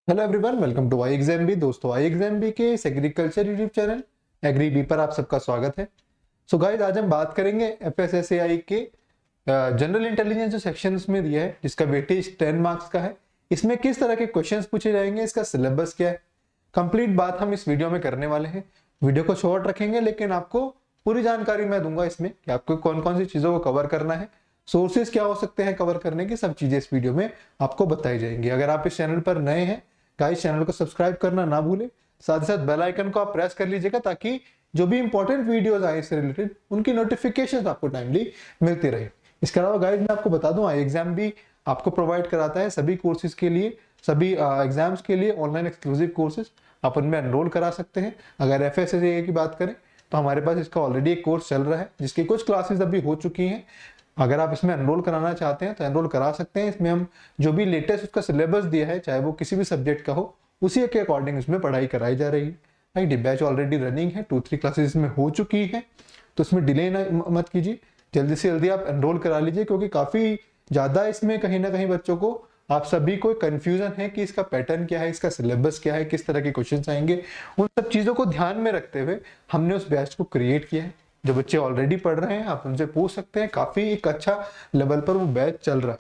Hello everyone, welcome to I exam B. दोस्तों, I exam B के इस agriculture YouTube channel Agri B पर आप सबका स्वागत है। सो गाइस, आज हम बात करेंगे एफएसएसएआई के जनरल इंटेलिजेंस जो सेक्शंस में दिया है, जिसका वेटेज 10 मार्क्स का है। इसमें किस तरह के क्वेश्चंस पूछे जाएंगे, इसका सिलेबस क्या है, कंप्लीट बात हम इस वीडियो में करने वाले हैं। वीडियो को शॉर्ट रखेंगे, लेकिन आपको पूरी जानकारी मैं दूंगा इसमें कि आपको कौन कौन सी चीजों को कवर करना है, सोर्सेज क्या हो सकते हैं कवर करने की, सब चीजें इस वीडियो में आपको बताई जाएंगी। अगर आप इस चैनल पर नए हैं गाइस, चैनल को सब्सक्राइब करना ना भूलें। साथ ही साथ बेल आइकन को आप प्रेस कर लीजिएगा, ताकि जो भी इंपॉर्टेंट वीडियोस आए इससे रिलेटेड, उनकी नोटिफिकेशन आपको टाइमली मिलती रहे। इसके अलावा गाइस, मैं आपको बता दूं, आई एग्जाम भी आपको प्रोवाइड कराता है सभी कोर्सेज के लिए, सभी एग्जाम्स के लिए ऑनलाइन एक्सक्लूसिव कोर्सेज। आप उनमें एनरोल करा सकते हैं। अगर एफएसएसएआई की बात करें तो हमारे पास इसका ऑलरेडी एक कोर्स चल रहा है, जिसकी कुछ क्लासेस अभी हो चुकी हैं। अगर आप इसमें एनरोल कराना चाहते हैं तो एनरोल करा सकते हैं। इसमें हम जो भी लेटेस्ट उसका सिलेबस दिया है, चाहे वो किसी भी सब्जेक्ट का हो, उसी के अकॉर्डिंग इसमें पढ़ाई कराई जा रही है। राइट, बैच ऑलरेडी रनिंग है, 2-3 क्लासेस इसमें हो चुकी है, तो इसमें डिले मत कीजिए, जल्दी से जल्दी आप एनरोल करा लीजिए, क्योंकि काफी ज्यादा इसमें कहीं ना कहीं बच्चों को, आप सभी को कंफ्यूजन है कि इसका पैटर्न क्या है, इसका सिलेबस क्या है, किस तरह के क्वेश्चंस आएंगे। उन सब चीजों को ध्यान में रखते हुए हमने उस बैच को क्रिएट किया है। जो बच्चे ऑलरेडी पढ़ रहे हैं, आप उनसे पूछ सकते हैं, काफी एक अच्छा लेवल पर वो बैच चल रहा है।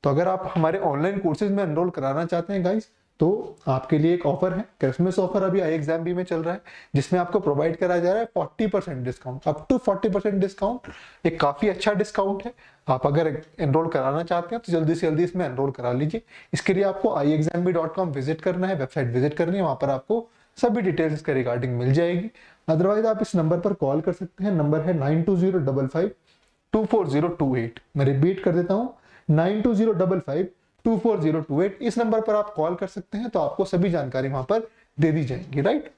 तो अगर आप हमारे ऑनलाइन कोर्सेज में एनरोल कराना चाहते हैं गाइस, तो आपके लिए एक ऑफर है, क्रिसमस ऑफर अभी आई एग्जाम बी में चल रहा है, जिसमें आपको प्रोवाइड कराया जा रहा है 40% डिस्काउंट, अप टू 40% डिस्काउंट। एक काफी अच्छा डिस्काउंट है। आप अगर एनरोल कराना चाहते हैं तो जल्दी से जल्दी इसमें एनरोल करा लीजिए। इसके लिए आपको iexambee.com विजिट करना है, वेबसाइट विजिट करनी है, वहां पर आपको सभी डिटेल्स इसके रिगार्डिंग मिल जाएगी। अदरवाइज आप इस नंबर पर कॉल कर सकते हैं। नंबर है 9205524028। मैं रिपीट कर देता हूँ, 9205524028। इस नंबर पर आप कॉल कर सकते हैं, तो आपको सभी जानकारी वहां पर दे दी जाएगी। राइट,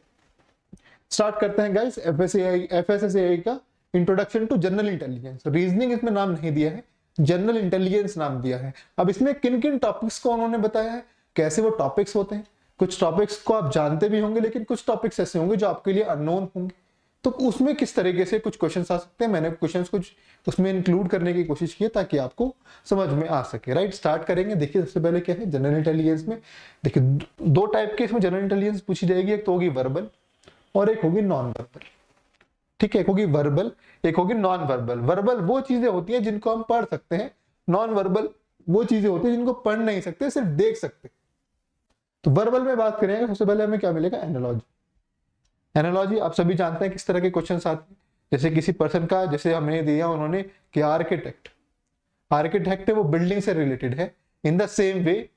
स्टार्ट करते हैं गाइस। एफएसएसएआई का introduction to general intelligence. Reasoning इसमें नाम नहीं दिया है, जनरल इंटेलिजेंस नाम दिया है। अब इसमें किन किन टॉपिक्स को उन्होंने बताया है, कैसे वो टॉपिक्स होते हैं। कुछ टॉपिक्स को आप जानते भी होंगे, लेकिन कुछ टॉपिक्स ऐसे होंगे जो आपके लिए अननोन होंगे। तो उसमें किस तरीके से कुछ क्वेश्चंस आ सकते हैं, मैंने क्वेश्चंस कुछ उसमें इंक्लूड करने की कोशिश की है, ताकि आपको समझ में आ सके। राइट, स्टार्ट करेंगे। देखिए, सबसे पहले क्या है जनरल इंटेलिजेंस में। देखिए, दो टाइप के इसमें जनरल इंटेलिजेंस पूछी जाएगी। एक तो होगी वर्बल और एक होगी नॉन वर्बल। ठीक है, एक होगी वर्बल, एक होगी नॉन वर्बल। वर्बल वो चीजें होती हैं जिनको हम पढ़ सकते हैं, नॉन वर्बल वो चीजें होती हैं जिनको पढ़ नहीं सकते, सिर्फ देख सकते। तो वर्बल में बात करेंगे, सबसे पहले हमें क्या मिलेगा, एनालॉजी। एनालॉजी आप सभी जानते हैं किस तरह के क्वेश्चन आते हैं। जैसे किसी पर्सन का, जैसे हमने दिया उन्होंने कि आर्किटेक्ट, आर्किटेक्ट है वो बिल्डिंग से रिलेटेड है। इन द सेम वे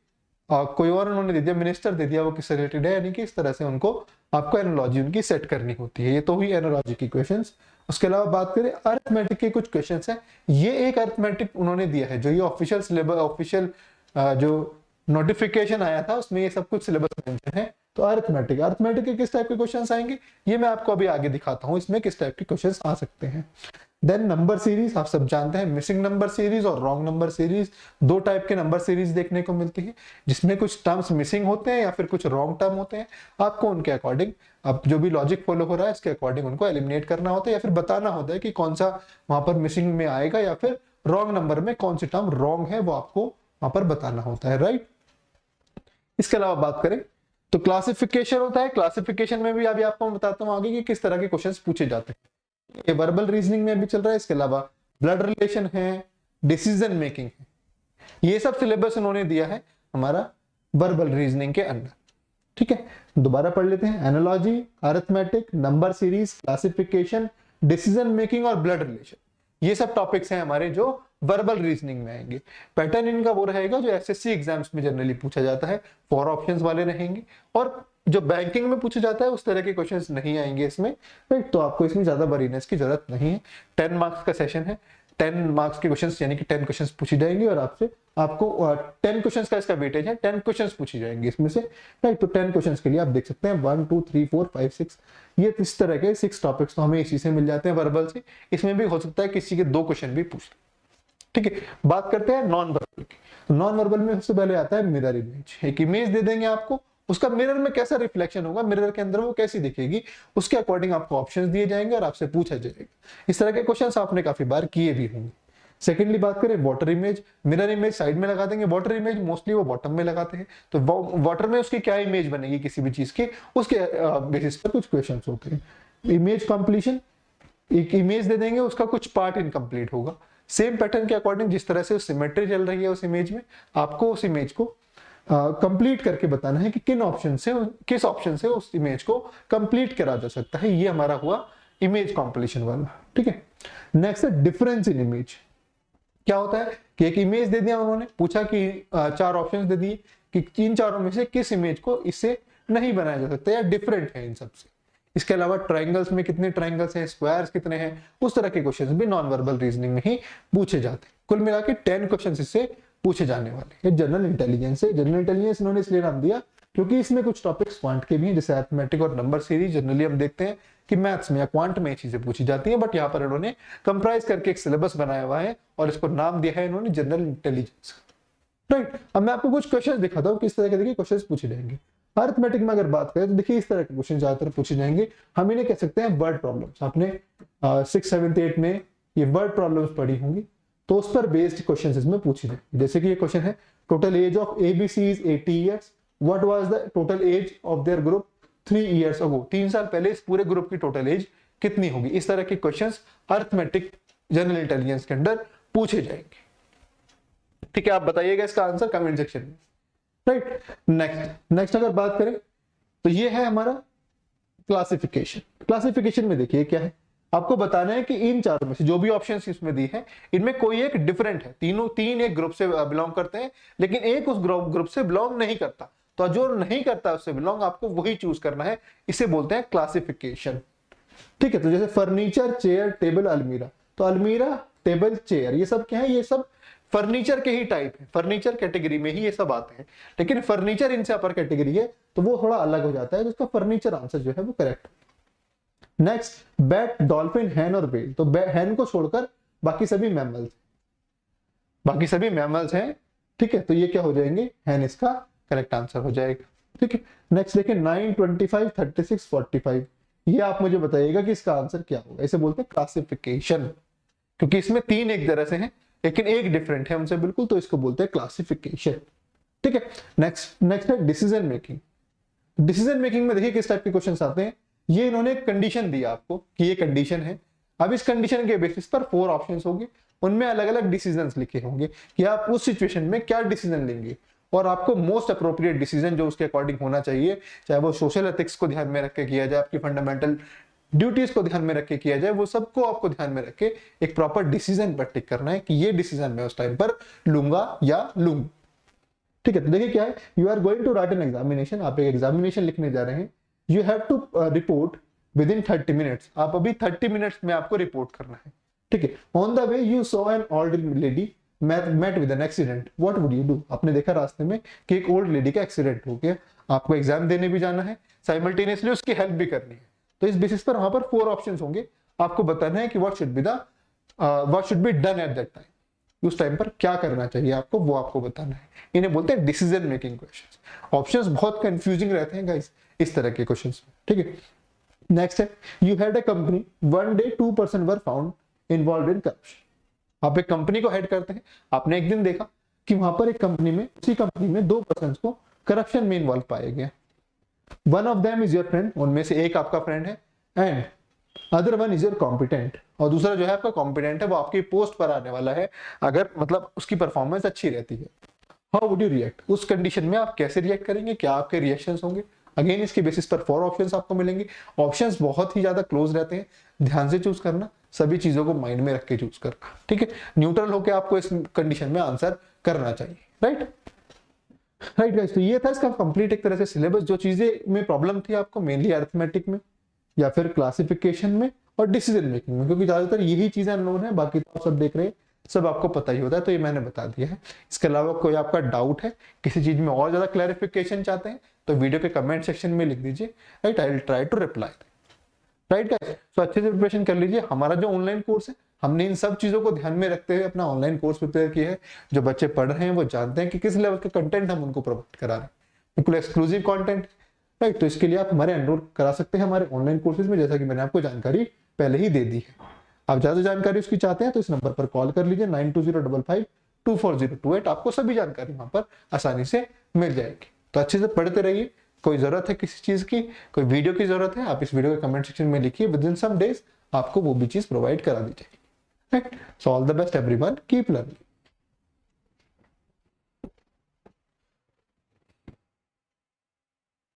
कोई और उन्होंने दे दिया, मिनिस्टर दे दिया, वो किससे रिलेटेड है, यानी कि इस तरह से उनको आपको एनालॉजी उनकी सेट करनी होती है। ये तो हुई एनालॉजी की क्वेश्चंस। उसके अलावा बात करें अरिथमेटिक के कुछ क्वेश्चंस हैं। ये एक अरिथमेटिक उन्होंने दिया है, जो ये ऑफिशियल सिलेबस, ऑफिशियल जो नोटिफिकेशन आया था उसमें ये सब कुछ सिलेबस मेंशन है। तो अरिथमेटिक, अरिथमेटिक के किस टाइप के क्वेश्चंस आएंगे, ये मैं आपको अभी आगे दिखाता हूँ, इसमें किस टाइप के क्वेश्चंस आ सकते हैं। देन नंबर सीरीज, आप सब जानते हैं मिसिंग नंबर सीरीज और रॉन्ग नंबर सीरीज। दो टाइप के नंबर सीरीज देखने को मिलती है, जिसमें कुछ टर्म्स मिसिंग होते हैं या फिर कुछ रॉन्ग टर्म होते हैं। आपको उनके अकॉर्डिंग, अब जो भी लॉजिक फॉलो हो रहा है इसके अकॉर्डिंग उनको एलिमिनेट करना होता है, या फिर बताना होता है कि कौन सा वहां पर मिसिंग में आएगा, या फिर रॉन्ग नंबर में कौन सी टर्म रॉन्ग है, वो आपको वहां पर बताना होता है। राइट, इसके अलावा बात करें तो क्लासिफिकेशन होता है। क्लासिफिकेशन में भी अभी आपको मैं बताता हूँ आगे कि किस तरह के क्वेश्चंस पूछे जाते हैं। ये वर्बल रीजनिंग में भी चल रहा है। इसके अलावा ब्लड रिलेशन है, डिसीजन मेकिंग है, ये सब सिलेबस उन्होंने दिया है हमारा वर्बल रीजनिंग के अंदर। ठीक है, दोबारा पढ़ लेते हैं। Analogy, arithmetic, number series, classification, decision making और ब्लड रिलेशन, ये सब टॉपिक्स हैं हमारे जो वर्बल रीजनिंग में आएंगे। पैटर्न इनका वो रहेगा जो एसएससी एग्जाम्स में जनरली पूछा जाता है, 4 ऑप्शंस वाले रहेंगे। और जो बैंकिंग में पूछा जाता है उस तरह के क्वेश्चंस नहीं आएंगे इसमें। राइट, तो आपको इसमें ज्यादा वरीनेस की जरूरत नहीं है। 10 मार्क्स का सेशन है, 10 मार्क्स के क्वेश्चंस, यानी कि 10 क्वेश्चंस पूछी जाएंगे, और आपसे आपको 10 क्वेश्चंस का इसका वेटेज है, 10 क्वेश्चंस पूछी जाएंगे इसमें से। राइट, तो 10 क्वेश्चंस के लिए आप देख सकते हैं 1 2 3 4 5 6, ये इस तरह के 6 टॉपिक्स तो हमें इसी से मिल जाते हैं वर्बल से। इसमें भी हो सकता है किसी के 2 क्वेश्चन भी पूछ। ठीक है, बात करते हैं नॉन वर्बल की। नॉन वर्बल में सबसे पहले आता है मिरर इमेज। एक इमेज दे देंगे आपको, उसका मिरर में कैसा रिफ्लेक्शन होगा, मिरर के अंदर वो कैसी दिखेगी, उसके अकॉर्डिंग आपको ऑप्शंस दिए जाएंगे और आपसे पूछा जाएगा। इस तरह के क्वेश्चंस आपने काफी बार किए भी होंगे। सेकेंडली बात करें water image, mirror image side में लगा देंगे, वाटर इमेज मोस्टली वो बॉटम में लगाते हैं। तो वाटर में उसकी क्या इमेज बनेगी किसी भी चीज की, उसके बेसिस पर कुछ क्वेश्चंस होते हैं। इमेज कंप्लीशन, एक इमेज दे देंगे, उसका कुछ पार्ट इनकम्प्लीट होगा, सेम पैटर्न के अकॉर्डिंग जिस तरह से सिमेट्री चल रही है उस इमेज में, आपको उस इमेज को कंप्लीट करके बताना है कि किस ऑप्शन से उस इमेज को कंप्लीट करा जा सकता है। ये हमारा हुआ इमेज कॉम्पिटिशन वाला, ठीक है। नेक्स्ट है डिफरेंस इन इमेज। क्या होता है कि एक इमेज दे दिया उन्होंने, पूछा कि 4 ऑप्शंस दे दिए कि इन चारों में से किस इमेज को इससे नहीं बनाया जा सकता या डिफरेंट है इन सबसे। इसके अलावा ट्राइंगल्स में कितने ट्राइंगल्स हैं, स्क्वायर्स कितने हैं, उस तरह के क्वेश्चंस भी नॉन वर्बल रीजनिंग में ही पूछे जाते हैं। कुल मिला के 10 क्वेश्चन इससे पूछे जाने वाले। ये जनरल इंटेलिजेंस है। जनरल इंटेलिजेंस इन्होंने इसलिए नाम दिया क्योंकि इसमें कुछ टॉपिक्स क्वांट के भी हैं, जैसे अरिथमेटिक और नंबर सीरीज। जनरली हम देखते हैं कि मैथ्स में या क्वांट में चीजें पूछी जाती हैं, बट यहाँ पर इन्होंने कंप्राइज करके एक सिलेबस बनाया हुआ है और इसको नाम दिया है इन्होंने जनरल इंटेलिजेंस, राइट। अब मैं आपको कुछ क्वेश्चन दिखाता हूँ किस तरह के देखिए क्वेश्चन पूछे जाएंगे। अरिथमेटिक में अगर बात करें तो देखिए इस तरह के क्वेश्चन ज्यादातर पूछे जाएंगे। हम इन्हें कह सकते हैं वर्ड प्रॉब्लम्स। आपने 6th 7th 8th में ये वर्ड प्रॉब्लम्स पढ़ी होंगी, तो उस पर बेस्ड क्वेश्चन इसमें पूछे जाएंगे। जैसे कि ये क्वेश्चन है, total age of ABC is 80 years, what was the total age of their group 3 years ago. 3 साल पहले इस पूरे ग्रुप की टोटल एज कितनी होगी। इस तरह के क्वेश्चंस अरिथमेटिक जनरल इंटेलिजेंस के अंदर पूछे जाएंगे, ठीक है। आप बताइएगा इसका आंसर कमेंट सेक्शन में, राइट। नेक्स्ट अगर बात करें तो ये है हमारा क्लासिफिकेशन। क्लासिफिकेशन में देखिए क्या है, आपको बताना है कि इन चारों में से जो भी ऑप्शंस इसमें दी है इनमें कोई एक डिफरेंट है। तीन एक ग्रुप से बिलोंग करते हैं, लेकिन एक उस ग्रुप से बिलोंग नहीं करता। तो जो नहीं करता उससे बिलोंग, आपको वही चूज करना है। इसे बोलते हैं क्लासिफिकेशन, ठीक है। तो जैसे फर्नीचर, चेयर, टेबल, अलमीरा। तो अलमीरा, टेबल, चेयर ये सब क्या है, ये सब फर्नीचर के ही टाइप है, फर्नीचर कैटेगरी में ही ये सब आते हैं। लेकिन फर्नीचर इनसे अपर कैटेगरी है तो वो थोड़ा अलग हो जाता है, तो उसका फर्नीचर आंसर जो है वो करेक्ट। नेक्स्ट, बैट, डॉल्फिन, हैन और व्हेल। तो हैन को छोड़कर बाकी सभी मैमल्स हैं, ठीक है। तो ये क्या हो जाएंगे, हैन इसका करेक्ट आंसर हो जाएगा, ठीक है। नेक्स्ट देखिए 9, 25, 36, 45। ये आप मुझे बताइएगा कि इसका आंसर क्या होगा। इसे बोलते हैं क्लासिफिकेशन, क्योंकि इसमें 3 एक तरह से हैं लेकिन एक डिफरेंट है उनसे बिल्कुल, तो इसको बोलते हैं क्लासिफिकेशन, ठीक है। नेक्स्ट है डिसीजन मेकिंग। डिसीजन मेकिंग में देखिए किस टाइप के क्वेश्चंस आते हैं। ये इन्होंने एक कंडीशन दिया आपको कि ये कंडीशन है। अब इस कंडीशन के बेसिस पर 4 ऑप्शंस होंगे, उनमें अलग अलग डिसीजंस लिखे होंगे कि आप उस सिचुएशन में क्या डिसीजन लेंगे और आपको मोस्ट अप्रोप्रिएट डिसीजन जो उसके अकॉर्डिंग होना चाहिए, चाहे वो सोशल एथिक्स को ध्यान में रख के किया जाए, आपकी फंडामेंटल ड्यूटीज को ध्यान में रख के किया जाए, वो सबको आपको ध्यान में रख के एक प्रॉपर डिसीजन पर टिक करना है कि ये डिसीजन मैं उस टाइम पर लूंगा या लूंगी, ठीक है। तो देखिए क्या है, you are going to write an examination. आप एक एग्जामिनेशन लिखने जा रहे हैं। You have to report within 30 minutes. आप अभी 30 मिनट्स में आपको रिपोर्ट करना है, ठीक है। On the way you saw an old lady met with an accident, what would you do? आपने देखा रास्ते में कि एक ओल्ड लेडी का एक्सीडेंट हो गया, आपको एग्जाम देने भी जाना है, साइमल्टेनियसली उसकी हेल्प भी करनी है। तो इस बेसिस पर वहां पर 4 ऑप्शंस होंगे, आपको बताना है कि what should be done at that time. उस टाइम पर क्या करना चाहिए आपको, वो आपको बताना है। इन्हें बोलते हैं डिसीजन मेकिंग क्वेश्चंस। ऑप्शंस बहुत कंफ्यूजिंग रहते हैं गाइस इस तरह के क्वेश्चंस में, ठीक है। नेक्स्ट है, you had a company, one day 2 person were found involved in corruption. आप एक कंपनी को हेड करते हैं, आपने एक दिन देखा कि वहां पर उसी कंपनी में 2 पर्सन को करप्शन में इन्वॉल्व पाया गया। One of them is your friend, उनमें से एक आपका फ्रेंड है, and other one is your competent, और दूसरा जो है आपका कॉम्पिटेंट है, वो आपकी पोस्ट पर आने वाला है अगर मतलब उसकी परफॉर्मेंस अच्छी रहती है। How would you react? उस कंडीशन में आप कैसे रिएक्ट करेंगे, क्या आपके रिएक्शंस होंगे? अगेन इसके बेसिस पर 4 ऑप्शंस आपको मिलेंगे। ऑप्शंस बहुत ही ज्यादा क्लोज रहते हैं, ध्यान से चूज करना, सभी चीजों को माइंड में रख के चूज करना, ठीक है। न्यूट्रल होकर आपको इस कंडीशन में आंसर करना चाहिए, राइट गाइस। तो ये था इसका कंप्लीट एक तरह से सिलेबस। जो चीजें में प्रॉब्लम थी आपको मेनली अरिथमेटिक में या फिर क्लासिफिकेशन में और डिसीजन मेकिंग में, क्योंकि ज्यादातर यही चीजें अननोन है, बाकी तो आप सब देख रहे हैं, सब आपको पता ही होता है, तो ये मैंने बता दिया है। इसके अलावा कोई आपका डाउट है, किसी चीज में और ज्यादा क्लैरिफिकेशन चाहते हैं, तो वीडियो के कमेंट सेक्शन में लिख दीजिए, right. I will try to reply, right guys. So अच्छे से प्रिपरेशन कर लीजिए। हमारा जो ऑनलाइन कोर्स है, हमने इन सब चीजों को ध्यान में रखते हुए अपना ऑनलाइन कोर्स प्रिपेयर किया है। जो बच्चे पढ़ रहे हैं वो जानते हैं कि किस लेवल का कंटेंट हम उनको प्रोवाइड करा रहे हैं, बिल्कुल एक्सक्लूसिव कंटेंट, राइट। तो इसके लिए आप हमारे एनरोल करा सकते हैं हमारे ऑनलाइन कोर्सेज में, जैसा कि मैंने आपको जानकारी पहले ही दे दी है। आप ज्यादा जानकारी उसकी चाहते हैं तो इस नंबर पर कॉल कर लीजिए 9205524028। आपको सभी जानकारी वहां पर आसानी से मिल जाएगी। तो अच्छे से पढ़ते रहिए। कोई जरूरत है किसी चीज की, कोई वीडियो की जरूरत है, आप इस वीडियो के कमेंट सेक्शन में लिखिए, विद इन सम डेज आपको वो भी चीज प्रोवाइड करा दी जाएगी। Right, so all the best everyone, keep learning.